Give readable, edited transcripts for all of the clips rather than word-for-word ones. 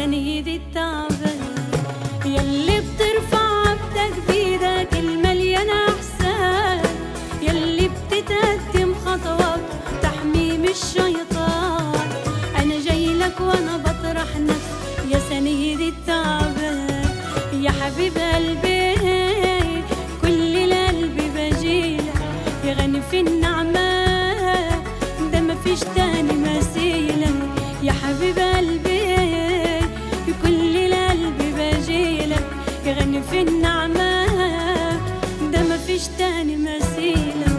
سنيد التعبان، يلي بترفع عبدك بيدك المليانة احسان، يلي بتتقدم خطوات تحميم الشيطان. انا جايلك وانا بطرح نفسي يا سنيد التعبان، يا حبيب قلبي كل القلب بجيلك، يا غني في النعمة ده مفيش تاني مثيلك، يا حبيب قلبي كل القلب بجيلك، يا غني في النعمة ده مفيش تاني مثيلك.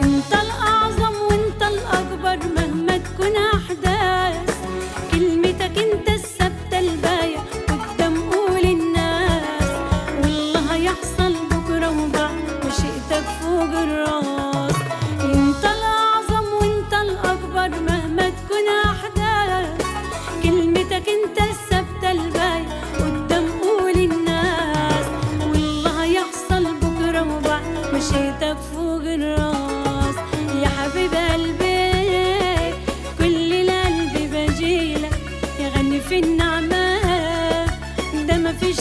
انت الأعظم وانت الأكبر مهما تكون أحداث، كلمتك انت الثابتة الباية قدام قول الناس، والله هيحصل بكرة وبعد وشئتك فوق الراس. انت الأعظم وانت الأكبر مهما تكون أحداث، كلمتك انت الثابتة الباية قدام قول الناس، والله هيحصل بكرة وبعد مشيتك فوق الراس. يا حبيب قلبي كل القلب بجيلك، يا غني في النعمة ده مفيش